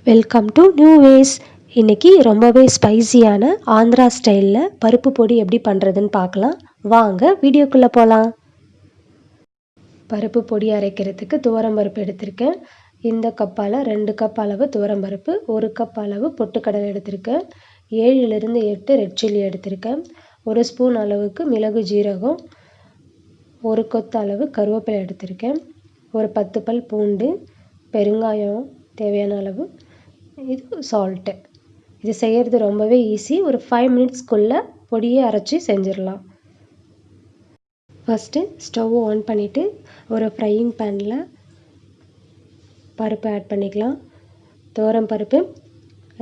Welcome to நியூவேஸ். இன்றைக்கி ரொம்பவே ஸ்பைசியான ஆந்திரா ஸ்டைலில் பருப்பு பொடி எப்படி பண்ணுறதுன்னு பார்க்கலாம். வாங்க வீடியோக்குள்ளே போகலாம். பருப்பு பொடி அரைக்கிறதுக்கு துவரம்பருப்பு எடுத்திருக்கேன். இந்த கப்பால் 2 கப் அளவு துவரம்பருப்பு, 1 கப் அளவு பொட்டுக்கடலை எடுத்திருக்கேன். 7லிருந்து 8 ரெட் சில்லி எடுத்திருக்கேன். 1 ஸ்பூன் அளவுக்கு மிளகு ஜீரகம், 1 கொத்து அளவு கருவேப்பிலை எடுத்திருக்கேன். ஒரு 10 பல் பூண்டு, பெருங்காயம் தேவையான அளவு, இது சால்ட்டு. இது செய்கிறது ரொம்பவே ஈஸி. ஒரு 5 மினிட்ஸ்க்குள்ளே பொடியை அரைச்சி செஞ்சிடலாம். ஃபஸ்ட்டு ஸ்டவ் ஆன் பண்ணிவிட்டு ஒரு ஃப்ரையிங் பேனில் பருப்பு ஆட் பண்ணிக்கலாம். துவரம் பருப்பு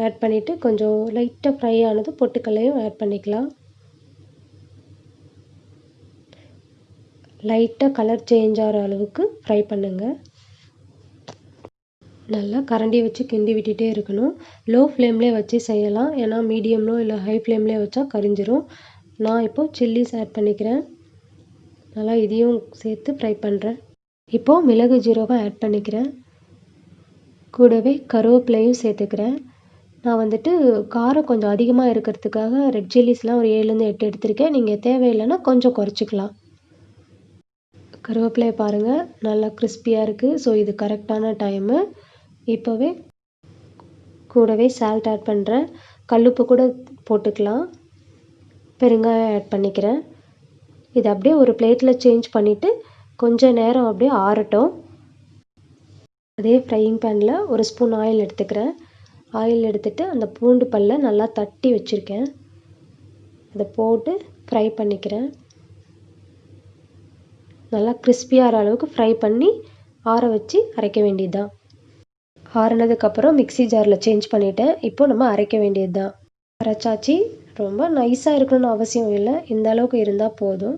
ஆட் பண்ணிவிட்டு கொஞ்சம் லைட்டாக ஃப்ரை ஆனது பொட்டுக்கல்லையும் ஆட் பண்ணிக்கலாம். லைட்டாக கலர் சேஞ்ச் ஆகிற அளவுக்கு ஃப்ரை பண்ணுங்கள். நல்லா கரண்டி வச்சு கிண்டி விட்டுட்டே இருக்கணும். லோ ஃப்ளேம்லேயே வச்சு செய்யலாம், ஏன்னா மீடியம்லோ இல்லை ஹை ஃப்ளேம்லேயே வச்சா கரிஞ்சிரும். நான் இப்போது சில்லிஸ் ஆட் பண்ணிக்கிறேன். நல்லா இதையும் சேர்த்து ஃப்ரை பண்ணுறேன். இப்போது மிளகு ஜீரகம் ஆட் பண்ணிக்கிறேன். கூடவே கருவேப்பிலையும் சேர்த்துக்கிறேன். நான் வந்துட்டு காரம் கொஞ்சம் அதிகமாக இருக்கிறதுக்காக ரெட் சில்லிஸ்லாம் ஒரு 7லேருந்து 8 எடுத்திருக்கேன். நீங்கள் தேவையில்லைன்னா கொஞ்சம் குறைச்சிக்கலாம். கருவேப்பிலையை பாருங்கள், நல்லா கிறிஸ்பியாக இருக்குது. ஸோ இது கரெக்டான டைமு. இப்போவே கூடவே சால்ட் ஆட் பண்ணுறேன். கல்லுப்பு கூட போட்டுக்கலாம். பெருங்காயம் ஆட் பண்ணிக்கிறேன். இது அப்படியே ஒரு பிளேட்டில் சேஞ்ச் பண்ணிவிட்டு கொஞ்சம் நேரம் அப்படியே ஆறட்டும். அதே ஃப்ரையிங் பேனில் ஒரு ஸ்பூன் ஆயில் எடுத்துக்கிறேன். ஆயில் எடுத்துகிட்டு அந்த பூண்டு பல்லை நல்லா தட்டி வச்சுருக்கேன், அதை போட்டு ஃப்ரை பண்ணிக்கிறேன். நல்லா கிறிஸ்பியாகிற அளவுக்கு ஃப்ரை பண்ணி ஆற வச்சு அரைக்க வேண்டியது தான். ஆறுனதுக்கப்புறம் மிக்ஸி ஜாரில் சேஞ்ச் பண்ணிவிட்டேன். இப்போது நம்ம அரைக்க வேண்டியது தான். அரைச்சாச்சு. ரொம்ப நைஸாக இருக்கணும்னு அவசியம் இல்லை, இந்த அளவுக்கு இருந்தால் போதும்.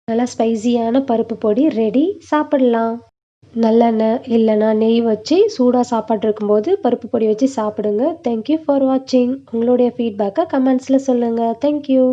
நல்லா ஸ்பைசியான பருப்பு பொடி ரெடி. சாப்பிடலாம். நல்லெண்ணெய் இல்லைன்னா நெய் வச்சு சூடாக சாப்பாடு இருக்கும்போது பருப்பு பொடி வச்சு சாப்பிடுங்க. தேங்க்யூ ஃபார் வாட்சிங். உங்களுடைய ஃபீட்பேக்கை கமெண்ட்ஸில் சொல்லுங்கள். தேங்க்யூ.